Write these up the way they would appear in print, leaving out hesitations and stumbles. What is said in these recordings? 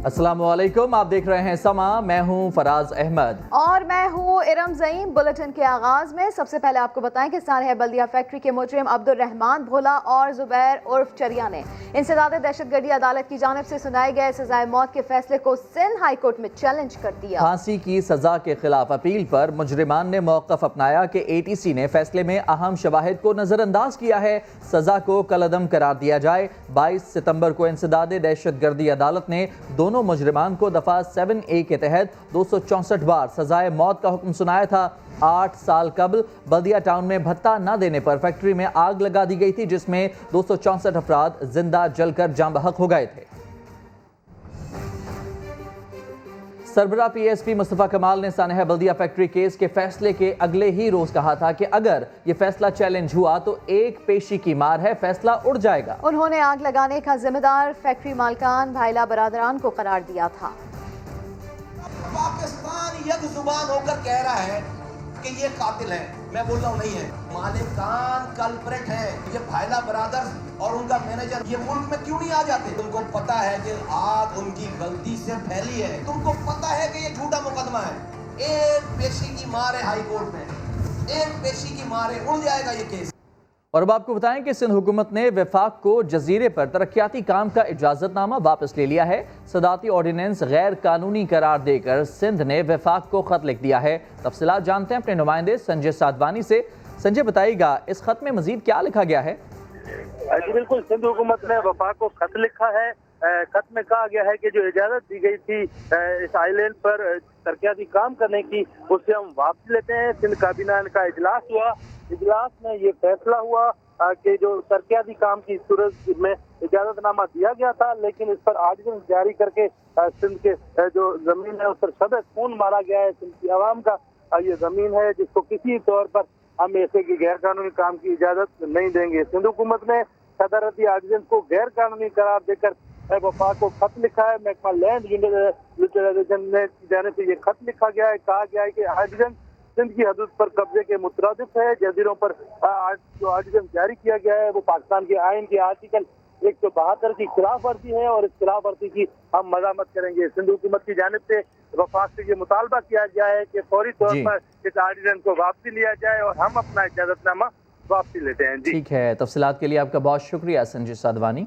अस्सलाम वालेकुम, आप देख रहे हैं समा। मैं हूं फराज अहमद और मैं हूं इरम ज़ईम। बुलेटिन के आगाज में सबसे पहले आपको बताएं कि सानह बल्दिया फैक्ट्री के मुजरिम अब्दुल रहमान भोला और जुबैर उर्फ चरिया ने इंसदाद दहशतगर्दी अदालत की जानिब से सुनाए गए सजाए मौत के फैसले को सिंध हाई कोर्ट में चैलेंज कर दिया। फांसी की सजा के खिलाफ अपील पर मुजरिमान ने मौक़िफ़ अपनाया कि ATC ने फैसले में अहम शवाहिद को नजरअंदाज किया है। सजा को कलअदम करार दिया जाए। 22 सितंबर को इंसदाद दहशतगर्दी अदालत ने दोनों मुजरिमान को दफा 7A के तहत 264 बार सजाए मौत का हुक्म सुनाया था। 8 साल कबल बल्दिया टाउन में भत्ता न देने पर फैक्ट्री में आग लगा दी गई थी, जिसमें 264 अफराद जिंदा जलकर जाँ बहक हो गए थे। सरबराह PSP मुस्तफ़ा कमाल ने सानह बल्दिया फैक्ट्री केस के फैसले के अगले ही रोज कहा था कि अगर ये फैसला चैलेंज हुआ तो एक पेशी की मार है, फैसला उड़ जाएगा। उन्होंने आग लगाने का जिम्मेदार फैक्ट्री मालकान भाईला बरादरान को करार दिया था। पाकिस्तान यक जुबान होकर कह रहा है कि ये कातिल है, मैं बोल रहा हूँ नहीं है। मालिकान कल्प्रेट है, ये भाईला ब्रदर्स और उनका मैनेजर ये मुल्क में क्यों नहीं आ जाते? तुमको पता है कि आग उनकी गलती से फैली है, तुमको पता है कि ये झूठा मुकदमा है। एक पेशी की मार है हाई कोर्ट में, एक पेशी की मार है, उड़ जाएगा ये केस। और अब आपको बताएं कि सिंध हुकूमत ने वफाक को जजीरे पर तरक्याती काम का इजाजतनामा वापस ले लिया है। सदाती ऑर्डिनेंस गैर कानूनी करार देकर सिंध ने वफाक को खत लिख दिया है। तफसीलात जानते हैं अपने नुमाइंदे संजय साधवानी से। संजय, बताइएगा इस खत में मजीद क्या लिखा गया है? जी बिल्कुल, सिंध हुकूमत ने वफाक को खत लिखा है। खत में कहा गया है कि जो इजाजत दी गई थी इस आइलैंड पर तरक्याती काम करने की, उससे हम वापसी लेते हैं। सिंध काबीना का इजलास हुआ, इजलास में ये फैसला हुआ कि जो तरक्याती काम की सूरत में इजाजतनामा दिया गया था, लेकिन इस पर आर्डिनेंस जारी करके सिंध के जो जमीन है उस पर शब खून मारा गया है। सिंध की आवाम का ये जमीन है जिसको किसी तौर पर हम ऐसे की गैर कानूनी काम की इजाजत नहीं देंगे। सिंध हुकूमत ने सदारती आर्डिनेंस को गैर कानूनी करार देकर वफाक को खत लिखा है। महकमा लैंड यूटिलाइजेशन ने जाने से ये खत लिखा गया है। कहा गया है कि आर्डिनेंस सिंध की हदूद पर कब्जे के मुतरादिफ है। जजीरों पर जो आर्डिनेंस जारी किया गया है वो पाकिस्तान के आइन के आर्टिकल 172 की खिलाफ वर्जी है और इस खिलाफ वर्जी की हम मजामत करेंगे। सिंध हुकूमत की जानिब से वफाक से ये मुतालबा किया गया है कि फौरी तौर पर इस आर्डिनेंस को वापसी लिया जाए और हम अपना इजाजतनामा वापसी लेते हैं। जी ठीक है, तफसीलात के लिए आपका बहुत शुक्रिया संजय साधवानी।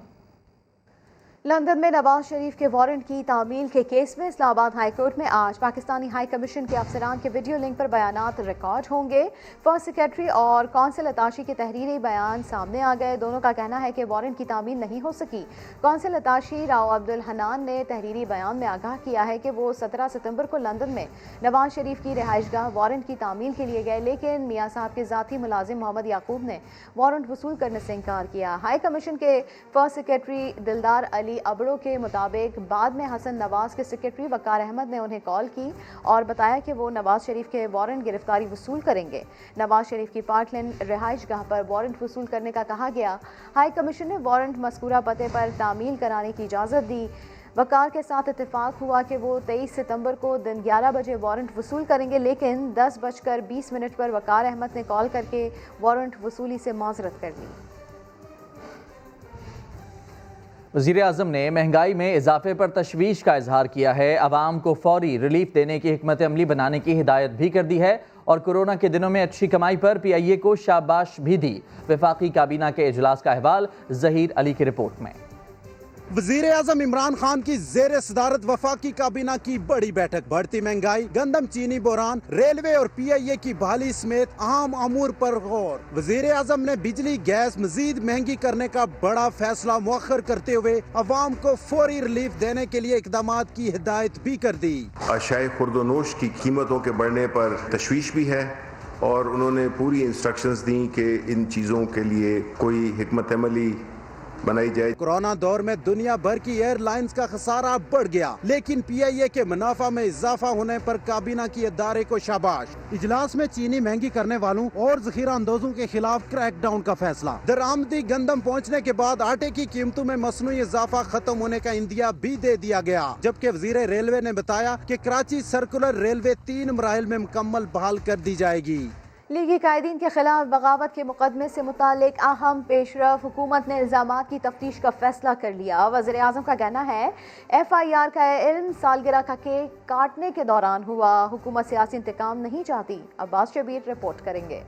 लंदन में नवाज शरीफ के वारंट की तामील के केस में इस्लामाबाद हाई कोर्ट में आज पाकिस्तानी हाई कमीशन के अफसरान के वीडियो लिंक पर बयानात रिकॉर्ड होंगे। फर्स्ट सेक्रेटरी और कौंसिल अताशी के तहरीरी बयान सामने आ गए। दोनों का कहना है कि वारंट की तामील नहीं हो सकी। कौंसिल अताशी राव अब्दुल हनान ने तहरीरी बयान में आगाह किया है कि वो 17 सितंबर को लंदन में नवाज शरीफ की रिहाइशगाह वारंट की तामील के लिए गए, लेकिन मियाँ साहब के ज़ाती मुलाजिम मोहम्मद याकूब ने वारंट वसूल करने से इनकार किया। हाई कमीशन के फर्स्ट सेक्रेटरी दिलदार अली अबड़ो के मुताबिक बाद में हसन नवाज के सेक्रेटरी वकार अहमद ने उन्हें कॉल की और बताया कि वो नवाज शरीफ के वारंट गिरफ्तारी वसूल करेंगे। नवाज शरीफ की पार्कलैंड रिहाइशगाह पर वारंट वसूल करने का कहा गया। हाई कमीशन ने वारंट मज़कूरा पते पर तामील कराने की इजाज़त दी। वकार के साथ इत्तेफाक हुआ कि वो 23 सितंबर को दिन 11 बजे वारंट वसूल करेंगे, लेकिन 10:20 पर वकार अहमद ने कॉल करके वारंट वसूली से माजरत कर ली। वज़ीर आज़म ने महंगाई में इजाफे पर तशवीश का इजहार किया है। अवाम को फौरी रिलीफ देने की हिकमत अमली बनाने की हिदायत भी कर दी है और कोरोना के दिनों में अच्छी कमाई पर PIA को शाबाश भी दी। वफाकी काबीना के इजलास का अहवाल ज़हीर अली की रिपोर्ट में। वजीर आजम इमरान खान की जेर सदारत वफाकी काबीना की बड़ी बैठक। बढ़ती महंगाई, गंदम चीनी बहरान, रेलवे और PIA की बहाली समेत अहम अमूर पर गौर। वजीर आजम ने बिजली गैस मजीद महंगी करने का बड़ा फैसला मुअख्खर करते हुए अवाम को फौरी रिलीफ देने के लिए इकदाम की हिदायत भी कर दी। अशाए खुर्दोनोश की कीमतों के बढ़ने पर तशवीश भी है और उन्होंने पूरी इंस्ट्रक्शंस दी कि इन चीज़ों के लिए कोई हिकमत अमली बनाई जाए। कोरोना दौर में दुनिया भर की एयरलाइंस का खसारा बढ़ गया, लेकिन PIA के मुनाफा में इजाफा होने पर काबीना की इदारे को शाबाश। इजलास में चीनी महंगी करने वालों और जखीरा अंदोजों के खिलाफ क्रैक डाउन का फैसला। दरामदी गंदम पहुँचने के बाद आटे की कीमतों में मसनूई इजाफा खत्म होने का इंदिया भी दे दिया गया, जबकि वजीर रेलवे ने बताया कि कराची सर्कुलर रेलवे 3 मराहिल में मुकम्मल बहाल कर दी जाएगी। لیگی قائدین کے خلاف بغاوت کے مقدمے سے متعلق اہم پیشرفت، حکومت نے الزامات کی تفتیش کا فیصلہ کر لیا۔ وزیر اعظم کا کہنا ہے FIR کا علم سالگرہ کا کیک کاٹنے کے دوران ہوا، حکومت سیاسی انتقام نہیں چاہتی۔ عباس شبیر رپورٹ کریں گے۔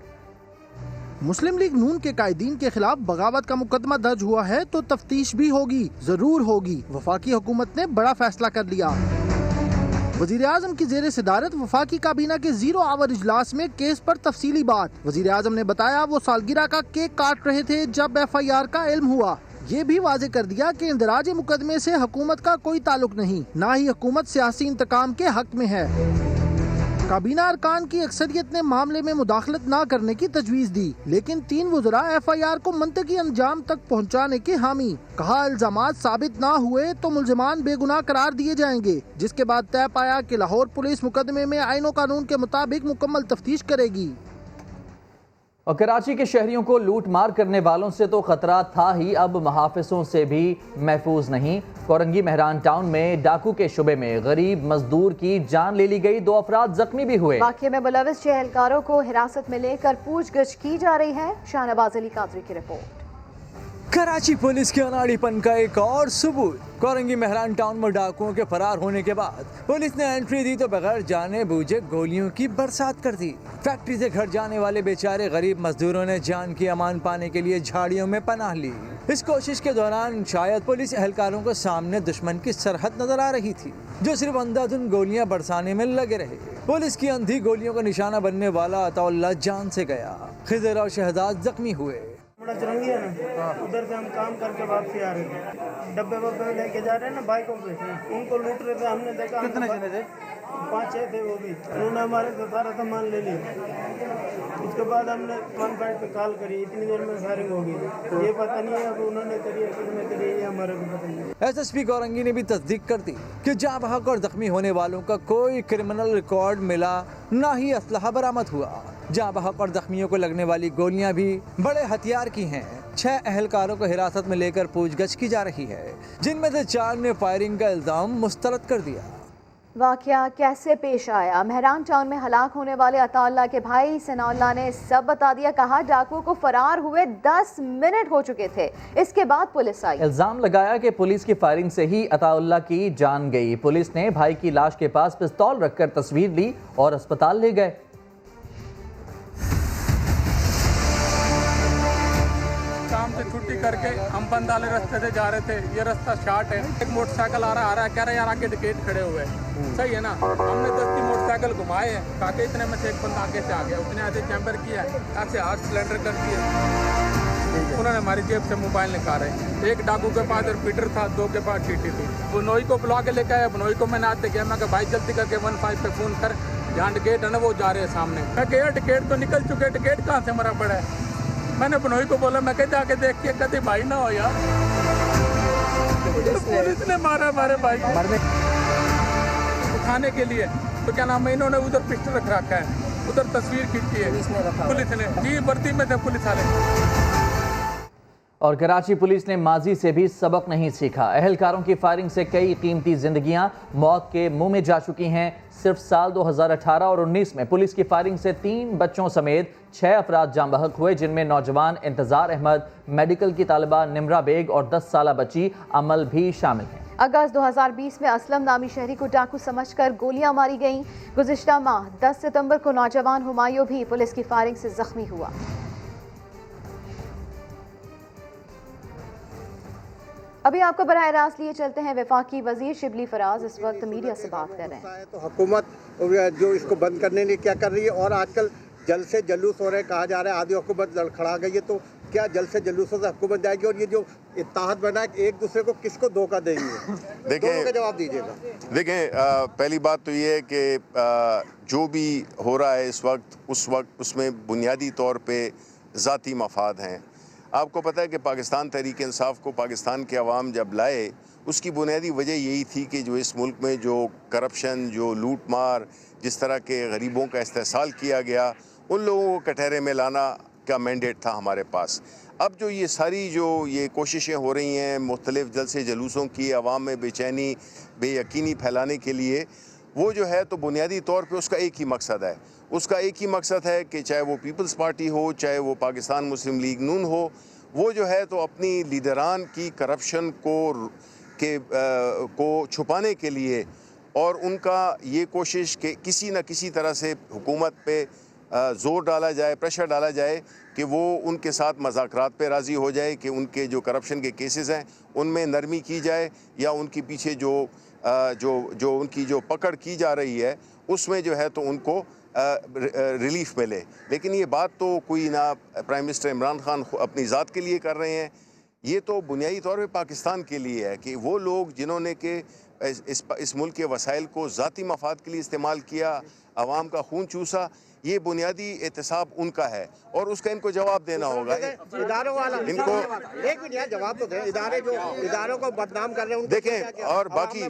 مسلم لیگ نون کے قائدین کے خلاف بغاوت کا مقدمہ درج ہوا ہے تو تفتیش بھی ہوگی، ضرور ہوگی۔ وفاقی حکومت نے بڑا فیصلہ کر لیا۔ وزیر اعظم کی زیر صدارت وفاقی کابینہ کے 0 آور اجلاس میں کیس پر تفصیلی بات۔ وزیر اعظم نے بتایا وہ سالگرہ کا کیک کاٹ رہے تھے جب FIR کا علم ہوا۔ یہ بھی واضح کر دیا کہ اندراج مقدمے سے حکومت کا کوئی تعلق نہیں، نہ ہی حکومت سیاسی انتقام کے حق میں ہے۔ کابینہ ارکان کی اکثریت نے معاملے میں مداخلت نہ کرنے کی تجویز دی، لیکن 3 وزراء FIR کو منطقی انجام تک پہنچانے کے حامی۔ کہا الزامات ثابت نہ ہوئے تو ملزمان بے گناہ قرار دیے جائیں گے، جس کے بعد طے پایا کہ لاہور پولیس مقدمے میں آئین و قانون کے مطابق مکمل تفتیش کرے گی۔ اور کراچی کے شہریوں کو لوٹ مار کرنے والوں سے تو خطرہ تھا ہی، اب محافظوں سے بھی محفوظ نہیں۔ کورنگی مہران ٹاؤن میں ڈاکو کے شبے میں غریب مزدور کی جان لے لی گئی، 2 افراد زخمی بھی ہوئے۔ واقعے میں ملوث 6 اہلکاروں کو حراست میں لے کر پوچھ گچھ کی جا رہی ہے۔ شاہنواز علی قادری کی رپورٹ۔ کراچی پولیس کے اناڑی پن کا ایک اور ثبوت۔ کورنگی مہران ٹاؤن میں ڈاکوؤں کے فرار ہونے کے بعد پولیس نے انٹری دی تو بغیر جانے بوجھے گولیوں کی برسات کر دی۔ فیکٹری سے گھر جانے والے بیچارے غریب مزدوروں نے جان کی امان پانے کے لیے جھاڑیوں میں پناہ لی۔ اس کوشش کے دوران شاید پولیس اہلکاروں کو سامنے دشمن کی سرحد نظر آ رہی تھی، جو صرف اندھا دھند گولیاں برسانے میں لگے رہے۔ پولیس کی اندھی گولیوں کا نشانہ بننے والا عطا اللہ جان سے گیا، خضر اور شہزاد زخمی ہوئے۔ چرنگی ہے نا، ادھر سے ہم کام کر کے واپسی آ رہے ہیں، ڈبے وبے لے کے جا رہے ہیں نا بائکوں پہ، ان کو لوٹ رہے تھے۔ ہم نے دیکھا کتنے جنے تھے؟ 5-6 تھے وہ بھی، انہوں نے ہمارے سے سارا سامان لے لیا۔ اس کے بعد ہم نے 1 پہ کال کری، اتنی دیر میں فائرنگ ہو گئی۔ یہ پتہ نہیں ہے اب انہوں نے کری ہے کس نے کری ہے، یہ ہمارے کو پتہ نہیں۔ SSP کورنگی نے بھی تصدیق کر دی کہ جاں بحق اور زخمی ہونے والوں کا کوئی کرمنل ریکارڈ ملا، نہ ہی اسلحہ برآمد ہوا۔ جاں بحق اور زخمیوں کو لگنے والی گولیاں بھی بڑے ہتھیار کی ہیں۔ 6 اہلکاروں کو حراست میں لے کر پوچھ گچھ کی جا رہی ہے، جن میں سے 4 نے فائرنگ کا الزام مسترد کر دیا۔ واقعہ کیسے پیش آیا؟ مہران ٹاؤن میں ہلاک ہونے والے عطا اللہ کے بھائی ثناء اللہ نے سب بتا دیا۔ کہا ڈاکو کو فرار ہوئے 10 منٹ ہو چکے تھے، اس کے بعد پولیس آئی۔ الزام لگایا کہ پولیس کی فائرنگ سے ہی عطا اللہ کی جان گئی۔ پولیس نے بھائی کی لاش کے پاس پستول رکھ کر تصویر لی اور اسپتال لے گئے۔ کام سے چھٹی کر کے ہم بند والے رستے سے جا رہے تھے، یہ رستہ شارٹ ہے، ایک موٹر سائیکل آ رہا ہے، کہہ رہے یار آگے ڈکیٹ کھڑے ہوئے، صحیح ہے نا۔ ہم نے 10 موٹر سائیکل گھمائے ہیں تاکہ اتنے میں سے ایک بندہ آگے سے آ گیا، اس نے ایسے چیمبر کیا ہے، ایسے 8 سلنڈر کر دیا، انہوں نے ہماری جیب سے موبائل نکالے۔ ایک ڈاکو کے پاس ریپیٹر تھا، 2 کے پاس ٹی تھی۔ بنوئی کو بلا کے لے کے آیا، بنوئی کو میں نے آتے کیا، میں کہ بھائی جلدی کر کے 15 پہ فون کر، جہاں ٹکیٹ ہے نا وہ جا رہے ہیں سامنے۔ میں کہ یار ٹکیٹ تو نکل چکے، ٹکیٹ کہاں سے مرا پڑا ہے؟ میں نے بنوئی کو بولا، میں کہ جا کے دیکھ کے کہتے بھائی نہ ہو یار، پولیس نے مارا ہمارے بھائی کو اٹھانے کے لیے، تو کیا نام ہے انہوں نے ادھر پسٹل رکھ رکھا ہے، ادھر تصویر کھینچی ہے پولیس نے، جی وردی میں تھے پولیس والے۔ اور کراچی پولیس نے ماضی سے بھی سبق نہیں سیکھا۔ اہلکاروں کی فائرنگ سے کئی قیمتی زندگیاں موت کے منہ میں جا چکی ہیں۔ صرف سال 2018 اور 19 میں پولیس کی فائرنگ سے 3 بچوں سمیت 6 افراد جاں بحق ہوئے، جن میں نوجوان انتظار احمد، میڈیکل کی طالبہ نمرہ بیگ اور 10 سالہ بچی امل بھی شامل ہیں۔ اگست 2020 میں اسلم نامی شہری کو ڈاکو سمجھ کر گولیاں ماری گئیں۔ گزشتہ ماہ 10 ستمبر کو نوجوان ہمایوں بھی پولیس کی فائرنگ سے زخمی ہوا۔ ابھی آپ کو براہ راست لیے چلتے ہیں وفاقی وزیر شبلی فراز اس وقت میڈیا سے بات کر رہے ہیں۔ تو حکومت جو اس کو بند کرنے کے لیے کیا کر رہی ہے، اور آج کل جلد سے جلوس ہو رہے ہیں، کہا جا رہا ہے آدھی حکومت لڑکھڑا گئی ہے، تو کیا جلد سے جلوسوں سے حکومت جائے گی، اور یہ جو اتحاد بنا ہے ایک دوسرے کو کس کو دھوکہ دیں گے؟ دونوں کا جواب دیجیے گا۔ دیکھیں، پہلی بات تو یہ ہے کہ جو بھی ہو رہا ہے اس وقت اس میں بنیادی طور پہ ذاتی مفاد ہیں۔ آپ کو پتہ ہے کہ پاکستان تحریک انصاف کو پاکستان کے عوام جب لائے، اس کی بنیادی وجہ یہی تھی کہ جو اس ملک میں جو کرپشن، جو لوٹ مار، جس طرح کے غریبوں کا استحصال کیا گیا، ان لوگوں کو کٹہرے میں لانا کا مینڈیٹ تھا ہمارے پاس۔ اب جو یہ ساری یہ کوششیں ہو رہی ہیں مختلف جلسے جلوسوں کی، عوام میں بے چینی، بے یقینی پھیلانے کے لیے، وہ جو ہے تو بنیادی طور پہ اس کا ایک ہی مقصد ہے. اس کا ایک ہی مقصد ہے کہ چاہے وہ پیپلز پارٹی ہو, چاہے وہ پاکستان مسلم لیگ نون ہو, وہ جو ہے تو اپنی لیڈران کی کرپشن کو چھپانے کے لیے اور ان کا یہ کوشش کہ کسی نہ کسی طرح سے حکومت پہ زور ڈالا جائے, پریشر ڈالا جائے کہ وہ ان کے ساتھ مذاکرات پہ راضی ہو جائے کہ ان کے جو کرپشن کے کیسز ہیں ان میں نرمی کی جائے یا ان کے پیچھے جو ان کی جو پکڑ کی جا رہی ہے اس میں جو ہے تو ان کو ریلیف ملے. لیکن یہ بات تو کوئی نہ پرائم منسٹر عمران خان اپنی ذات کے لیے کر رہے ہیں, یہ تو بنیادی طور پہ پاکستان کے لیے ہے کہ وہ لوگ جنہوں نے کہ اس ملک کے وسائل کو ذاتی مفاد کے لیے استعمال کیا, عوام کا خون چوسا, یہ بنیادی احتساب ان کا ہے اور اس کا ان کو جواب دینا ہوگا. اداروں والا ان کو ایک منٹ جواب تو دیں. اداروں کو بدنام کر رہے ہیں دیکھیں, اور باقی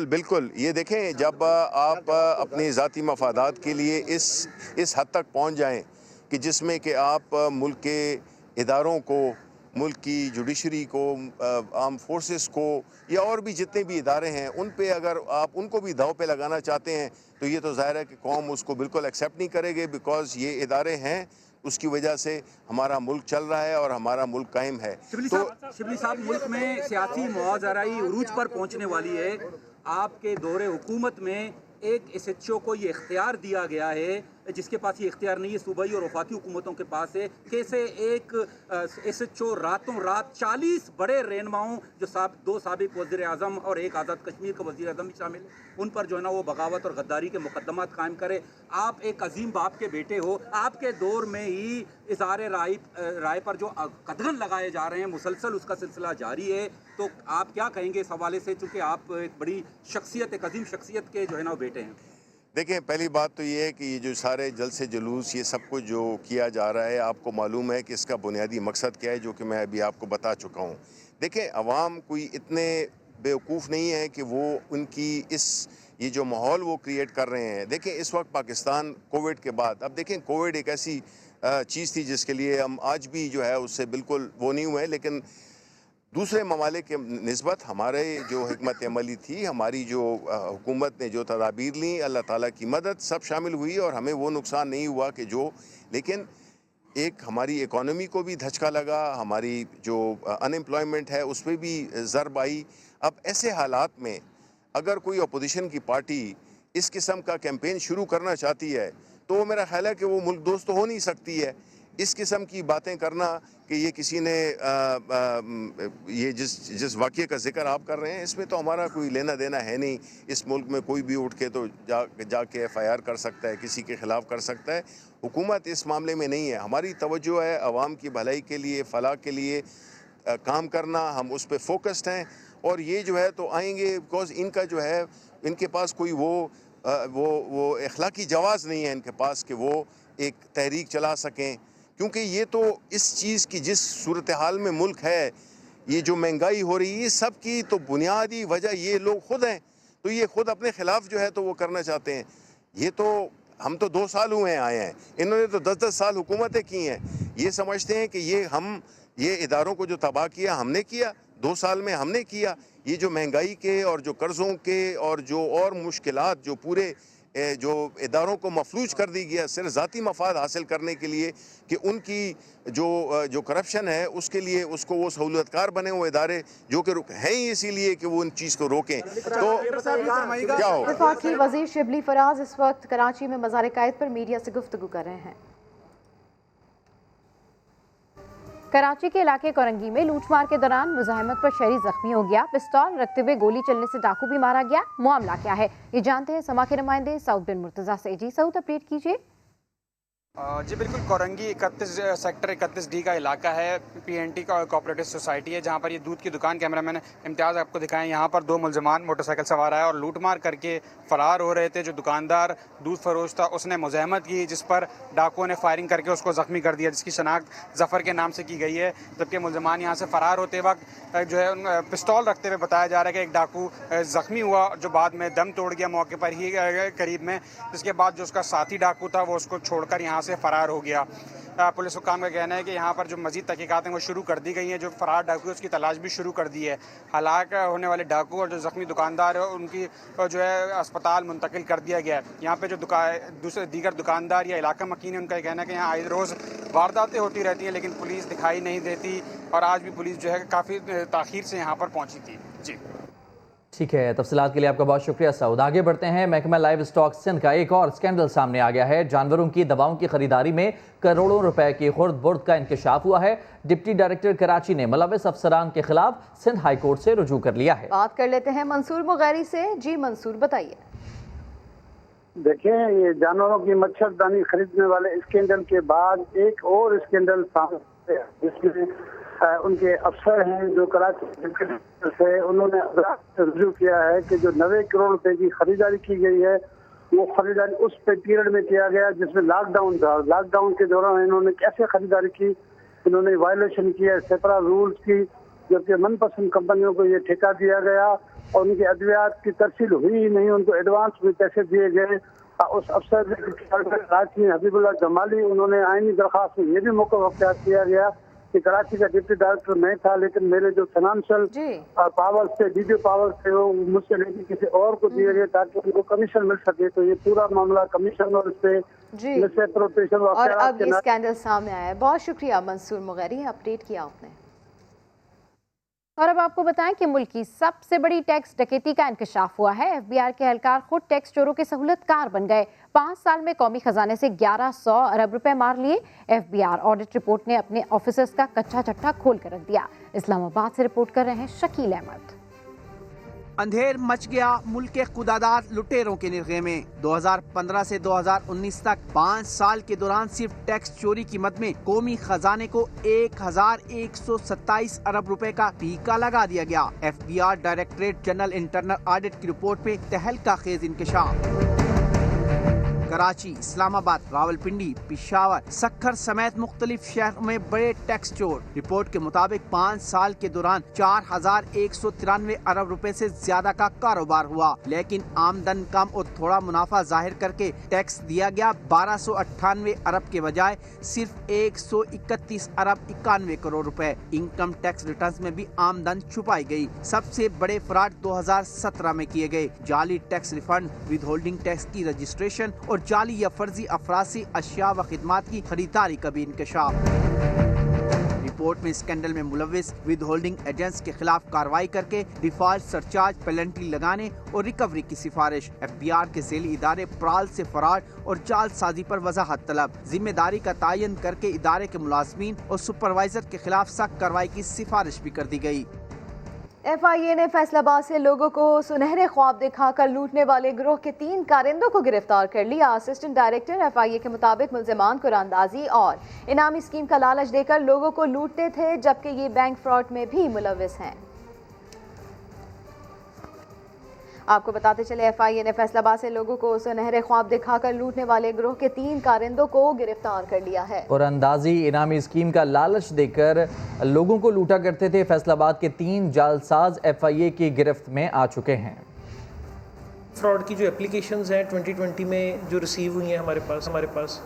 بالکل یہ دیکھیں, جب آپ اپنی ذاتی مفادات کے لیے اس حد تک پہنچ جائیں کہ جس میں کہ آپ ملک کے اداروں کو, ملک کی جوڈیشری کو, آرم فورسز کو یا اور بھی جتنے بھی ادارے ہیں ان پہ اگر آپ ان کو بھی داؤ پہ لگانا چاہتے ہیں تو یہ تو ظاہر ہے کہ قوم اس کو بالکل ایکسیپٹ نہیں کرے گی, بیکاز یہ ادارے ہیں, اس کی وجہ سے ہمارا ملک چل رہا ہے اور ہمارا ملک قائم ہے. شبلی صاحب, ملک میں سیاسی موازرائی عروج پر پہنچنے والی ہے. آپ کے دور حکومت میں ایک ایس ایچ او کو یہ اختیار دیا گیا ہے جس کے پاس یہ اختیار نہیں ہے, صوبائی اور وفاقی حکومتوں کے پاس ہے. کیسے ایک ایس ایچ او راتوں رات 40 بڑے رہنماؤں جو 2 سابق وزیر اعظم اور ایک آزاد کشمیر کا وزیر اعظم بھی شامل ہے, ان پر جو ہے نا وہ بغاوت اور غداری کے مقدمات قائم کرے. آپ ایک عظیم باپ کے بیٹے ہو, آپ کے دور میں ہی اظہار رائے پر جو قدغن لگائے جا رہے ہیں, مسلسل اس کا سلسلہ جاری ہے. تو آپ کیا کہیں گے اس حوالے سے, چونکہ آپ ایک بڑی شخصیت, ایک عظیم شخصیت کے جو ہے نا وہ بیٹے ہیں؟ دیکھیں, پہلی بات تو یہ ہے کہ یہ جو سارے جلسے جلوس یہ سب کچھ جو کیا جا رہا ہے, آپ کو معلوم ہے کہ اس کا بنیادی مقصد کیا ہے, جو کہ میں ابھی آپ کو بتا چکا ہوں. دیکھیں, عوام کوئی اتنے بیوقوف نہیں ہے کہ وہ ان کی یہ جو ماحول وہ کریٹ کر رہے ہیں. دیکھیں, اس وقت پاکستان کووڈ کے بعد, اب دیکھیں کووڈ ایک ایسی چیز تھی جس کے لیے ہم آج بھی جو ہے اس سے بالکل وہ نہیں ہوئے, لیکن دوسرے ممالک کے نسبت ہمارے جو حکمت عملی تھی, ہماری جو حکومت نے جو تدابیر لیں, اللہ تعالیٰ کی مدد سب شامل ہوئی اور ہمیں وہ نقصان نہیں ہوا کہ لیکن ایک ہماری اکانومی کو بھی دھچکا لگا, ہماری جو ان امپلائمنٹ ہے اس پہ بھی ضرب آئی. اب ایسے حالات میں اگر کوئی اپوزیشن کی پارٹی اس قسم کا کیمپین شروع کرنا چاہتی ہے تو میرا خیال ہے کہ وہ ملک دوست تو ہو نہیں سکتی ہے. اس قسم کی باتیں کرنا کہ یہ کسی نے یہ جس واقعے کا ذکر آپ کر رہے ہیں, اس میں تو ہمارا کوئی لینا دینا ہے نہیں. اس ملک میں کوئی بھی اٹھ کے تو جا کے ایف آئی آر کر سکتا ہے, کسی کے خلاف کر سکتا ہے. حکومت اس معاملے میں نہیں ہے. ہماری توجہ ہے عوام کی بھلائی کے لیے, فلاح کے لیے کام کرنا, ہم اس پہ فوکسڈ ہیں. اور یہ جو ہے تو آئیں گے, بیکاز ان کا جو ہے ان کے پاس کوئی وہ اخلاقی جواز نہیں ہے ان کے پاس کہ وہ ایک تحریک چلا سکیں, کیونکہ یہ تو اس چیز کی جس صورتحال میں ملک ہے, یہ جو مہنگائی ہو رہی ہے, سب کی تو بنیادی وجہ یہ لوگ خود ہیں. تو یہ خود اپنے خلاف جو ہے تو وہ کرنا چاہتے ہیں. یہ تو ہم تو 2 سال ہوئے آئے ہیں, انہوں نے تو 10 سال حکومتیں کی ہیں. یہ سمجھتے ہیں کہ یہ اداروں کو جو تباہ کیا ہم نے کیا, 2 سال میں ہم نے کیا. یہ جو مہنگائی کے اور جو قرضوں کے اور جو اور مشکلات جو پورے جو اداروں کو مفلوج کر دی گیا صرف ذاتی مفاد حاصل کرنے کے لیے کہ ان کی جو کرپشن ہے اس کے لیے اس کو وہ سہولت کار بنے ہوئے ادارے جو کہ ہیں ہی اسی لیے کہ وہ ان چیز کو روکیں. تو کیا ہو. وفاقی وزیر شبلی فراز اس وقت کراچی میں مزار قائد پر میڈیا سے گفتگو کر رہے ہیں. کراچی کے علاقے کورنگی میں لوٹ مار کے دوران مزاحمت پر شہری زخمی ہو گیا. پستول رکھتے ہوئے گولی چلنے سے ڈاکو بھی مارا گیا. معاملہ کیا ہے یہ جانتے ہیں سما کے نمائندے سعود بن مرتضیٰ سے. جی سعود, اپڈیٹ کیجیے. جی بالکل, کورنگی 31 سیکٹر 31D کا علاقہ ہے. PNT کا کوآپریٹو سوسائٹی ہے جہاں پر یہ دودھ کی دکان, کیمرہ مین امتیاز آپ کو دکھائیں. یہاں پر 2 ملزمان موٹر سائیکل سوار آئے اور لوٹ مار کر کے فرار ہو رہے تھے. جو دکاندار دودھ فروش تھا اس نے مزاحمت کی, جس پر ڈاکوؤں نے فائرنگ کر کے اس کو زخمی کر دیا, جس کی شناخت ظفر کے نام سے کی گئی ہے. جبکہ ملزمان یہاں سے فرار ہوتے وقت جو ہے پستول رکھتے ہوئے بتایا جا رہا ہے کہ ایک ڈاکو زخمی ہوا جو بعد میں دم توڑ گیا موقع پر ہی قریب میں, جس کے بعد جو اس کا ساتھی ڈاکو تھا وہ اس کو چھوڑ کر یہاں سے فرار ہو گیا. पुलिस हुक्काम का कहना है कि यहाँ पर जो मजीद तहकीकात हैं वो शुरू कर दी गई हैं। जो फरार डाकू है उसकी तलाश भी शुरू कर दी है। हलाक होने वाले डाकू और जो ज़ख्मी दुकानदार है उनकी जो है अस्पताल मुंतकिल कर दिया गया है। यहाँ पे जो दूसरे दीगर दुकानदार या इलाका मकीन है उनका ये कहना है कि यहाँ आए रोज़ वारदातें होती रहती हैं लेकिन पुलिस दिखाई नहीं देती, और आज भी पुलिस जो है काफ़ी ताख़ीर से यहाँ पर पहुँची थी। जी ठीक है, तफसीलात के लिए आपका बहुत शुक्रिया सऊद। आगे बढ़ते हैं। महकमा लाइव स्टॉक सिंध का एक और स्कैंडल सामने आ गया है। जानवरों की दवाओं की खरीदारी में करोड़ों रुपए की खुर्द बुर्द का इंकशाफ हुआ है। डिप्टी डायरेक्टर कराची ने मुलव्विस अफसरान के खिलाफ सिंध हाई कोर्ट से रुजू कर लिया है। बात कर लेते हैं मंसूर मुगैरी से। जी मंसूर, बताइए। देखें, ये जानवरों की मच्छरदानी खरीदने वाले स्कैंडल के बाद एक और स्कैंडल सामने जिसमें उनके अफसर हैं जो कराची से उन्होंने रुजू किया है कि जो 90 करोड़ रुपए की खरीदारी की गई है वो खरीदारी उस पीरियड में किया गया जिसमें लॉकडाउन था। लॉकडाउन के दौरान इन्होंने कैसे खरीदारी की, इन्होंने वायलेशन किया सेपरा रूल्स की, जबकि मनपसंद कंपनियों को ये ठेका दिया गया और उनकी अद्वियात की तरसील हुई ही नहीं, उनको एडवांस में पैसे दिए गए। उस अफसर कराची हबीबुल्लाह जमाली, उन्होंने आईनी दरख्वास्त में ये भी मौका अख्तियार किया गया कि कराची का डिप्टी डायरेक्टर मैं था लेकिन मेरे जो फाइनेंशियल पावर्स थे, वीडियो पावर्स थे, वो मुझसे लेके किसी और को दिए गए ताकि उनको कमीशन मिल सके। तो ये पूरा मामला कमीशन और इससे और अब ये स्कैंडल सामने आया है। बहुत शुक्रिया मंसूर मुगैरी, अपडेट किया आपने। और अब आपको बताएं कि मुल्क की सबसे बड़ी टैक्स डकैती का इंकशाफ हुआ है। एफबीआर के एहलकार खुद टैक्स चोरों के सहूलतकार बन गए। 5 साल में कौमी खजाने से 1100 अरब रुपए मार लिए। एफबीआर ऑडिट रिपोर्ट ने अपने ऑफिसर्स का कच्चा चट्टा खोल कर रख दिया। इस्लामाबाद से रिपोर्ट कर रहे हैं शकील अहमद। अंधेर मच गया मुल्क के खुदादार लुटेरों के निर्गे में। 2015 से 2019 तक 5 साल के दौरान सिर्फ टैक्स चोरी की मद में कौमी खजाने को 1127 अरब रुपए का टीका लगा दिया गया। FBR directorate general internal audit की रिपोर्ट में तहलका खेज इंकशाफ। कराची, इस्लामाबाद, रावलपिंडी, पिशावर, सक्खर समेत मुख्तलिफ शहरों में बड़े टैक्स चोर। रिपोर्ट के मुताबिक 5 साल के दौरान 4193 अरब रुपए से ज्यादा का कारोबार हुआ, लेकिन आमदन कम और थोड़ा मुनाफा जाहिर करके टैक्स दिया गया 1298 अरब के बजाय सिर्फ 131 अरब 91 करोड़ रुपए। इनकम टैक्स रिटर्न्स में भी आमदन छुपाई गई। सबसे बड़े फ्रॉड 2017 में किए गए। जाली tax refund, with holding tax की रजिस्ट्रेशन और जाली या फर्जी अफरासी अशिया व खिदमात की खरीदारी का भी इंकशाफ। रिपोर्ट में स्कैंडल में मुलव्विस विद होल्डिंग एजेंट्स के खिलाफ कार्रवाई करके डिफॉल्ट सरचार्ज, पेनल्टी लगाने और रिकवरी की सिफारिश। एफबीआर के ज़ेली इदारे प्राल से फराड और जालसाजी पर वजाहत तलब। जिम्मेदारी का तयन करके इदारे के मुलाजमीन और सुपरवाइजर के खिलाफ सख्त कार्रवाई की सिफारिश भी कर दी गई। एफआईए ने फैसलाबाद से लोगों को सुनहरे ख्वाब दिखाकर लूटने वाले गिरोह के 3 कारिंदों को गिरफ्तार कर लिया। असिस्टेंट डायरेक्टर एफआईए के मुताबिक मुल्जिमान कुरानदाजी और इनामी स्कीम का लालच देकर लोगों को लूटते थे, जबकि ये बैंक फ्रॉड में भी मुलव्विस हैं। आपको बताते चले एफआईए ने फैसलाबाद से लोगों को सुनहरे ख्वाब दिखाकर लूटने वाले गिरोह के 3 कारिंदों को गिरफ्तार कर लिया है। और अंदाजी इनामी स्कीम का लालच देकर लोगों को लूटा करते थे फैसलाबाद के 3 जालसाज एफआईए की गिरफ्त में आ चुके हैं। फ्रॉड की जो एप्लीकेशंस हैं 2020 में जो रिसीव हुई हैं हमारे पास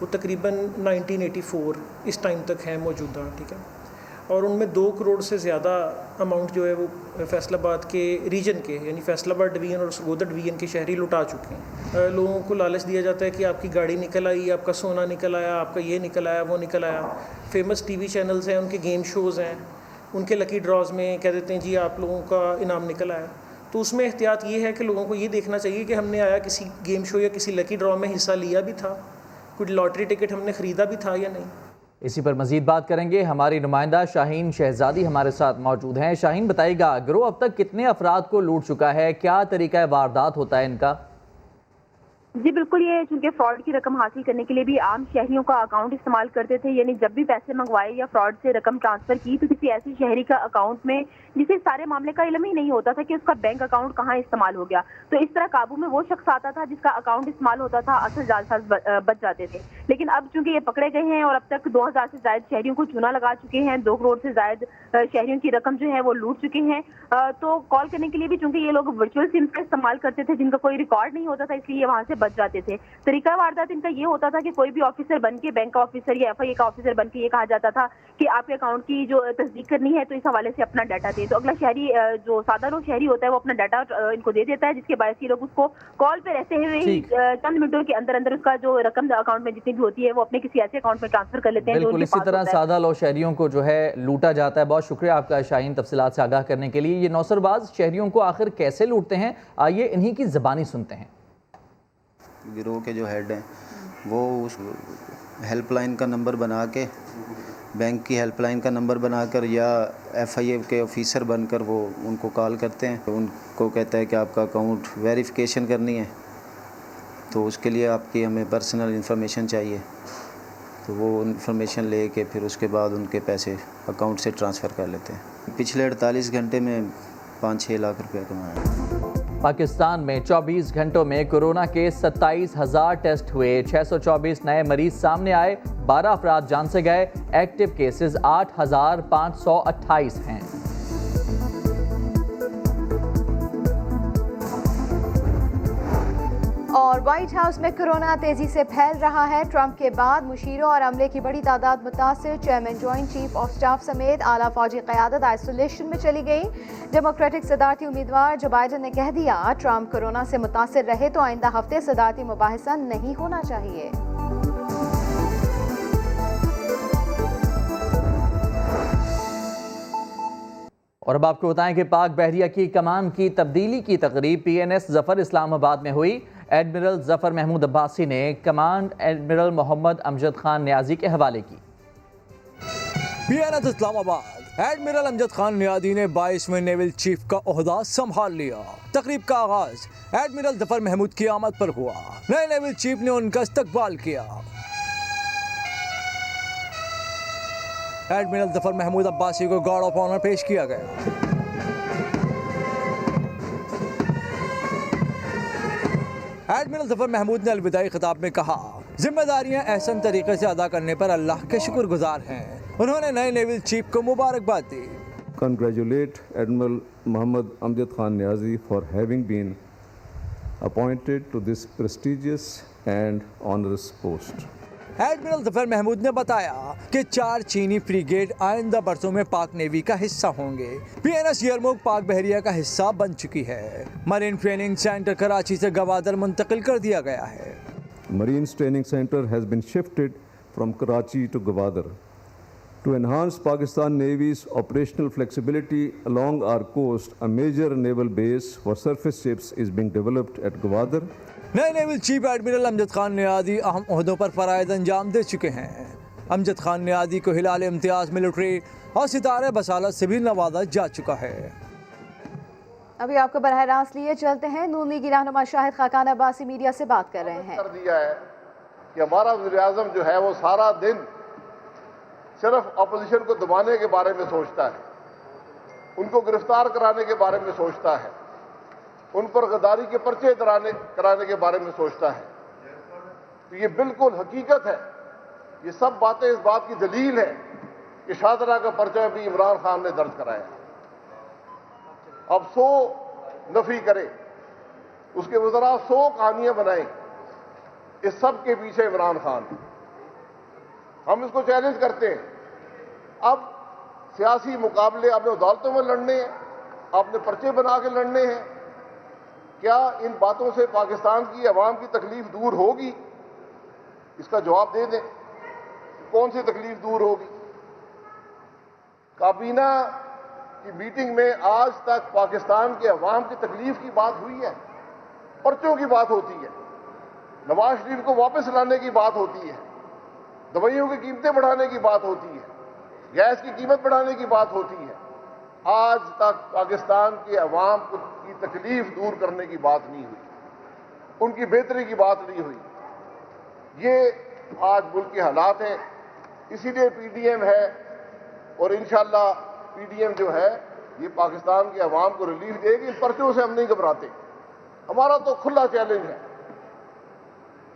वो तकरीबन 1984 इस टाइम तक हैं मौजूदा, ठीक है। और उनमें 2 करोड़ से ज़्यादा अमाउंट जो है वो फैसलाबाद के रीजन के यानी फैसलाबाद डिवीज़न और सरगोदा डिवीज़न के शहरी लुटा चुके हैं। लोगों को लालच दिया जाता है कि आपकी गाड़ी निकल आई, आपका सोना निकल आया, आपका ये निकल आया, वो निकल आया। फेमस टीवी चैनल्स हैं, उनके गेम शोज़ हैं, उनके लकी ड्रॉज में कह देते हैं जी आप लोगों का इनाम निकल आया। तो उसमें एहतियात ये है कि लोगों को ये देखना चाहिए कि हमने आया किसी गेम शो या किसी लकी ड्रॉ में हिस्सा लिया भी था, कुछ लॉटरी टिकट हमने ख़रीदा भी था या नहीं। इसी पर मजीद बात करेंगे। हमारी नुमाइंदा शाहीन शहजादी हमारे साथ मौजूद हैं। शाहीन, बताइएगा गिरोह अब तक कितने अफराद को लूट चुका है, क्या तरीका वारदात होता है इनका? जी बिल्कुल, ये चूंकि फ्रॉड की रकम हासिल करने के लिए भी आम शहरियों का अकाउंट इस्तेमाल करते थे, यानी जब भी पैसे मंगवाए या फ्रॉड से रकम ट्रांसफर की तो किसी ऐसे शहरी का अकाउंट में जिसे सारे मामले का इल्म ही नहीं होता था कि उसका बैंक अकाउंट कहाँ इस्तेमाल हो गया, तो इस तरह काबू में वो शख्स आता था जिसका अकाउंट इस्तेमाल होता था, असल जालसाज बच जाते थे। लेकिन अब चूंकि ये पकड़े गए हैं और अब तक 2000 से ज्यादा शहरियों को चूना लगा चुके हैं, 2 करोड़ से ज्यादा शहरियों की रकम जो है वो लूट चुके हैं। तो कॉल करने के लिए भी चूंकि ये लोग वर्चुअल सिम का इस्तेमाल करते थे जिनका कोई रिकॉर्ड नहीं होता था, इसलिए वहाँ से बच बच जाते थे। तरीका वारदात इनका ये होता था कि कोई भी ऑफिसर बन के, बैंक का ऑफिसर या FIA का ऑफिसर बन के ये कहा जाता था कि आपके अकाउंट की जो तस्दीक करनी है तो इस हवाले से अपना डाटा दे। तो अगला शहरी, जो सादा लोग शहरी होता है, वो अपना डाटा इनको दे देता है, जिसके बायस ये लोग उसको कॉल पे रहते हुए ही चंद मिनटों के अंदर अंदर उसका जो रकम अकाउंट में जितनी भी होती है वो अपने किसी ऐसे अकाउंट में ट्रांसफर कर लेते हैं। बिल्कुल इसी तरह सादा लो शहरियों को जो है लूटा जाता है। बहुत शुक्रिया आपका शाहीन, तफसीलात से आगाह करने के लिए। ये नौसरबाज शहरियों को आखिर कैसे लूटते हैं, आइए इन्हीं की ज़बानी सुनते हैं। गिरोह के जो हेड हैं वो उस हेल्पलाइन का नंबर बना के, बैंक की हेल्पलाइन का नंबर बनाकर या FIA के ऑफिसर बनकर वो उनको कॉल करते हैं। उनको कहता है कि आपका अकाउंट वेरिफिकेशन करनी है, तो उसके लिए आपकी हमें पर्सनल इंफॉर्मेशन चाहिए। तो वो इंफॉर्मेशन ले के फिर उसके बाद उनके पैसे अकाउंट से ट्रांसफ़र कर लेते हैं। पिछले 48 घंटे में 5-6 लाख रुपया कमाया। पाकिस्तान में 24 घंटों में कोरोना के 27,000 टेस्ट हुए, 624 नए मरीज सामने आए, 12 अफराद जान से गए। एक्टिव केसेस 8,528 हैं। और व्हाइट हाउस में कोरोना तेजी से फैल रहा है। ट्रंप के बाद मुशीरों और अमले की बड़ी तादाद मुतासिर। Chairman joint chief of staff समेत आला फौजी क़यादत आइसोलेशन में चली गई। डेमोक्रेटिक सदारती उम्मीदवार जो बाइडन ने कह दिया, ट्रंप कोरोना से मुतासिर रहे तो आइंदा हफ्ते सदारती मुबाहिसा नहीं होना चाहिए। और अब आपको बताएं कि पाक बहरिया की कमान की तब्दीली की तकरीब PNS ज़फ़र इस्लामाबाद में हुई। एडमिरल ज़फ़र महमूद अब्बासी ने कमांड एडमिरल मोहम्मद अमजद खान नियाज़ी के हवाले की। PNS इस्लामाबाद एडमिरल अमजद खान नियाज़ी ने 22वें नेवल चीफ का ओहदा संभाल लिया। तकरीब का आगाज एडमिरल ज़फ़र महमूद की आमद पर हुआ। नए नेवल चीफ ने उनका इस्तकबाल किया। एडमिरल ज़फ़र महमूद अब्बासी को गार्ड ऑफ ऑनर पेश किया गया। एडमिरल ज़फ़र महमूद ने अलविदाई खिताब में कहा, जिम्मेदारियां एहसन तरीके से अदा करने पर अल्लाह के शुक्रगुजार हैं। उन्होंने नए नेवल चीफ को मुबारकबाद दी। Congratulate Admiral Mohammad Amjad Khan Niazi for having been appointed to this prestigious and honorous post. Admiral Zafar Mahmood ने बताया कि 4 चीनी फ्रिगेट आइंदा बरसों में पाक नेवी का हिस्सा होंगे। PNS यरमुक पाक बहरिया का हिस्सा बन चुकी है। मरीन ट्रेनिंग सेंटर कराची से गवादर मुंतकिल कर दिया गया है। Marines Training Center has been shifted from Karachi to Gwadar. To enhance Pakistan Navy's operational flexibility along our coast, a major naval base for surface ships is being developed at Gwadar. नए naval chief admiral Amjad Khan Niazi अहम ओहदों पर फराइज़ अंजाम दे चुके हैं। अमजद खान नियाज़ी को हिलाल इम्तियाज़ military और सितारे बसालत से भी नवाजा जा चुका है। अभी आपको बरह रास्त लिए चलते हैं। नून लीगी रहनुमा शाहिद खाकान अब्बासी मीडिया से बात कर रहे हैं। कर दिया है कि हमारा वज़ीर-ए-आज़म जो है वो सारा दिन सिर्फ अपोजिशन को दबाने के बारे में सोचता है, उनको गिरफ्तार कराने के बारे में सोचता है, उन पर गद्दारी के पर्चे कराने के बारे में सोचता है। तो ये बिल्कुल हकीकत है। ये सब बातें इस बात की दलील है कि शाहदरा का पर्चा भी इमरान खान ने दर्ज कराया। अब 100 नफी करे, उसके वज़रा 100 कहानियां बनाए, इस सब के पीछे इमरान खान है। हम इसको चैलेंज करते हैं। अब सियासी मुकाबले आपने अदालतों में लड़ने हैं, आपने पर्चे बना के लड़ने हैं। क्या इन बातों से पाकिस्तान की अवाम की तकलीफ दूर होगी? इसका जवाब दे दें। कौन सी तकलीफ दूर होगी? काबीना की मीटिंग में आज तक पाकिस्तान के अवाम की तकलीफ की बात हुई है? पर्चों की बात होती है, नवाज शरीफ को वापस लाने की बात होती है, दवाइयों की कीमतें बढ़ाने की बात होती है, गैस की कीमत बढ़ाने की बात होती है। आज तक पाकिस्तान के अवाम की तकलीफ दूर करने की बात नहीं हुई, उनकी बेहतरी की बात नहीं हुई। ये आज मुल्क के हालात हैं, इसीलिए PDM है और इंशाअल्लाह PDM जो है ये पाकिस्तान के अवाम को रिलीफ देगी। इन पर्चों से हम नहीं घबराते। हमारा तो खुला चैलेंज है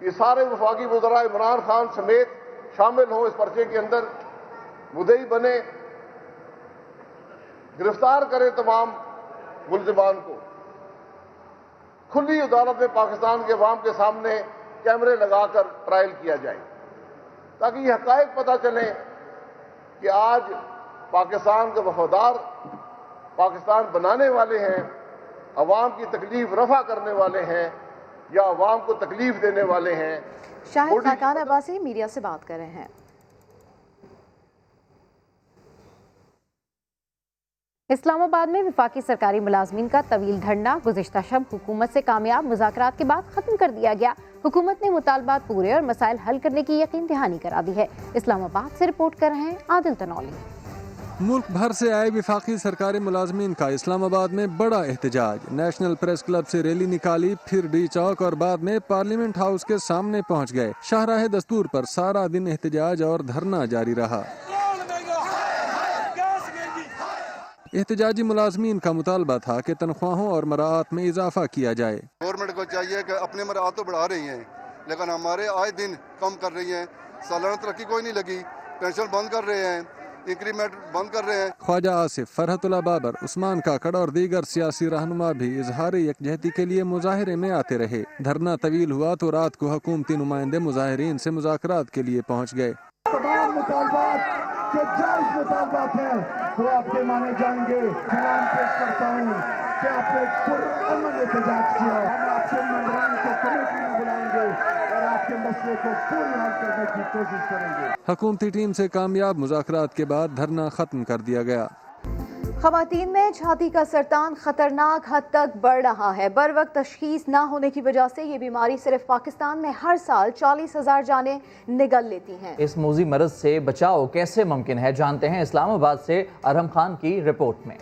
कि सारे वफाकी वज़रा इमरान खान समेत शामिल हों इस पर्चे के अंदर, मुद्दई बने, गिरफ्तार करें तमाम मुल्ज़िमान को, کھلی عدالت میں پاکستان کے عوام کے سامنے کیمرے لگا کر ٹرائل کیا جائے، تاکہ یہ حقائق پتہ چلیں کہ آج پاکستان کے وفادار پاکستان بنانے والے ہیں، عوام کی تکلیف رفع کرنے والے ہیں یا عوام کو تکلیف دینے والے ہیں۔ شاہد خاقان عباسی میڈیا سے بات کر رہے ہیں۔ اسلام آباد میں وفاقی سرکاری ملازمین کا طویل دھرنا گزشتہ شب حکومت سے کامیاب مذاکرات کے بعد ختم کر دیا گیا۔ حکومت نے مطالبات پورے اور مسائل حل کرنے کی یقین دہانی کرا دی ہے۔ اسلام آباد سے رپورٹ کر رہے ہیں عادل تنولی۔ ملک بھر سے آئے وفاقی سرکاری ملازمین کا اسلام آباد میں بڑا احتجاج۔ نیشنل پریس کلب سے ریلی نکالی، پھر ڈی چوک اور بعد میں پارلیمنٹ ہاؤس کے سامنے پہنچ گئے۔ شاہراہ دستور پر سارا دن احتجاج اور دھرنا جاری رہا۔ احتجاجی ملازمین کا مطالبہ تھا کہ تنخواہوں اور مراعات میں اضافہ کیا جائے۔ گورنمنٹ کو چاہیے کہ اپنے مراعات تو بڑھا رہی ہیں لیکن ہمارے آئے دن کم کر رہی ہیں۔ سالانہ ترقی کوئی نہیں لگی، پینشن بند کر رہے ہیں، انکریمنٹ بند کر رہے ہیں۔ خواجہ آصف، فرحت اللہ بابر، عثمان کاکڑ اور دیگر سیاسی رہنما بھی اظہار یکجہتی کے لیے مظاہرے میں آتے رہے۔ دھرنا طویل ہوا تو رات کو حکومتی نمائندے مظاہرین سے مذاکرات کے لیے پہنچ گئے۔ تمام مطالبات جو جائز مطالبات ہیں وہ آپ کے مانے جائیں گے۔ سلام پیش کرتا ہوں کہ آپ نے پرامن احتجاج کیا۔ ہم آپ کے ممبران کو کمیٹی میں بلائیں گے اور آپ کے مسئلے کو پوری حل کرنے کی کوشش کریں گے۔ حکومتی ٹیم سے کامیاب مذاکرات کے بعد دھرنا ختم کر دیا گیا۔ خواتین میں چھاتی کا سرطان خطرناک حد تک بڑھ رہا ہے۔ بروقت تشخیص نہ ہونے کی وجہ سے یہ بیماری صرف پاکستان میں ہر سال 40,000 جانیں نگل لیتی ہیں۔ اس موذی مرض سے بچاؤ کیسے ممکن ہے، جانتے ہیں اسلام آباد سے ارحم خان کی رپورٹ میں۔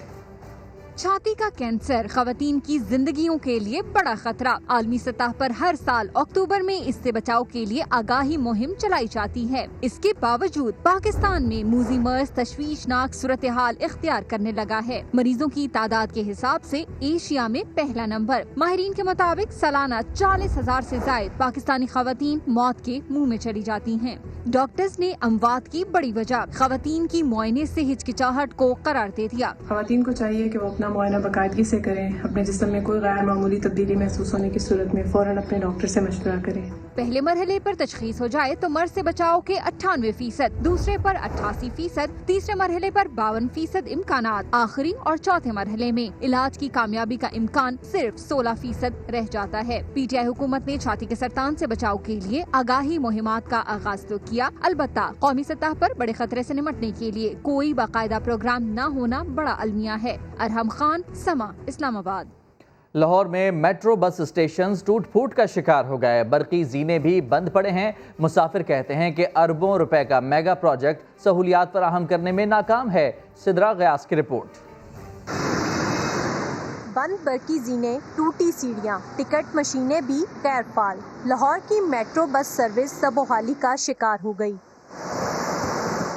چھاتی کا کینسر خواتین کی زندگیوں کے لیے بڑا خطرہ۔ عالمی سطح پر ہر سال اکتوبر میں اس سے بچاؤ کے لیے آگاہی مہم چلائی جاتی ہے۔ اس کے باوجود پاکستان میں موذی مرض تشویشناک صورتحال اختیار کرنے لگا ہے۔ مریضوں کی تعداد کے حساب سے ایشیا میں پہلا نمبر۔ ماہرین کے مطابق سالانہ 40,000 سے زائد پاکستانی خواتین موت کے منہ میں چلی جاتی ہیں۔ ڈاکٹرز نے اموات کی بڑی وجہ خواتین کی معائنے سے ہچکچاہٹ کو قرار دے دیا۔ خواتین کو چاہیے کہ وہ اپنا معائنہ باقاعدگی سے کریں، اپنے جسم میں کوئی غیر معمولی تبدیلی محسوس ہونے کی صورت میں فوراً اپنے ڈاکٹر سے مشورہ کریں۔ پہلے مرحلے پر تشخیص ہو جائے تو مرض سے بچاؤ کے 98%، دوسرے پر 88%، تیسرے مرحلے پر 52% امکانات، آخری اور چوتھے مرحلے میں علاج کی کامیابی کا امکان صرف 16% رہ جاتا ہے۔ پی ٹی آئی حکومت نے چھاتی کے سرطان سے بچاؤ کے لیے آگاہی مہمات کا آغاز تو کیا، البتہ قومی سطح پر بڑے خطرے سے نمٹنے کے لیے کوئی باقاعدہ پروگرام نہ ہونا بڑا المیہ ہے۔ ارحم خان، سما، اسلام آباد۔ لاہور میں میٹرو بس اسٹیشنز ٹوٹ پھوٹ کا شکار ہو گئے، برقی زینے بھی بند پڑے ہیں۔ مسافر کہتے ہیں کہ اربوں روپے کا میگا پروجیکٹ سہولیات فراہم کرنے میں ناکام ہے۔ سدرا غیاس کی رپورٹ۔ بند برقی زینے، ٹوٹی سیڑھیاں، ٹکٹ مشینیں بھی غیر فعال۔ لاہور کی میٹرو بس سروس سبوحالی کا شکار ہو گئی۔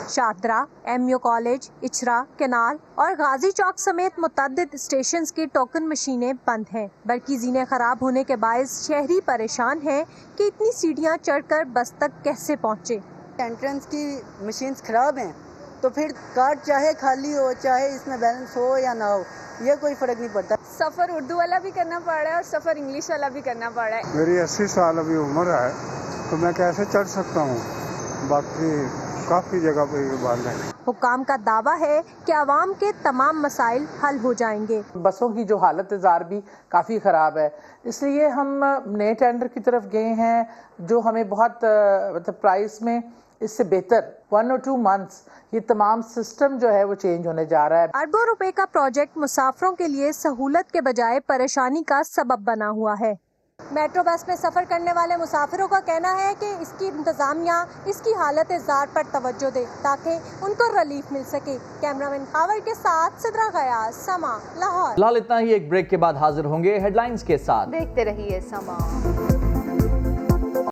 Shahdara, M U college, Ichhra, canal اور غازی چوک سمیت متعدد اسٹیشنز کی ٹوکن مشینیں بند ہیں۔ برقی زینے خراب ہونے کے باعث شہری پریشان ہیں کہ اتنی سیڑھیاں چڑھ کر بس تک کیسے پہنچے۔ انٹرنس کی مشینز خراب ہیں تو پھر کارڈ چاہے خالی ہو چاہے اس میں بیلنس ہو یا نہ ہو، یہ کوئی فرق نہیں پڑتا۔ سفر اردو والا بھی کرنا پڑ رہا ہے اور سفر انگلش والا بھی کرنا پڑ رہا ہے۔ میری 80 سال ابھی عمر ہے تو میں کیسے چڑھ سکتا ہوں، باقی کافی جگہ پہ یہ بند ہے۔ حکام کا دعویٰ ہے کہ عوام کے تمام مسائل حل ہو جائیں گے۔ بسوں کی جو حالت زار بھی کافی خراب ہے، اس لیے ہم نئے ٹینڈر کی طرف گئے ہیں جو ہمیں بہت پرائس میں اس سے بہتر 1 اور 2 منتھس یہ تمام سسٹم جو ہے وہ چینج ہونے جا رہا ہے۔ اربوں روپے کا پروجیکٹ مسافروں کے لیے سہولت کے بجائے پریشانی کا سبب بنا ہوا ہے۔ میٹرو بس میں سفر کرنے والے مسافروں کا کہنا ہے کہ اس کی انتظامیہ اس کی حالت زار پر توجہ دے تاکہ ان کو ریلیف مل سکے۔ کیمرامین خاور کے ساتھ سدرا غیاس، سما، لاہور۔ فی الحال اتنا ہی، ایک بریک کے بعد حاضر ہوں گے ہیڈ لائنز کے ساتھ۔ دیکھتے رہیے سما۔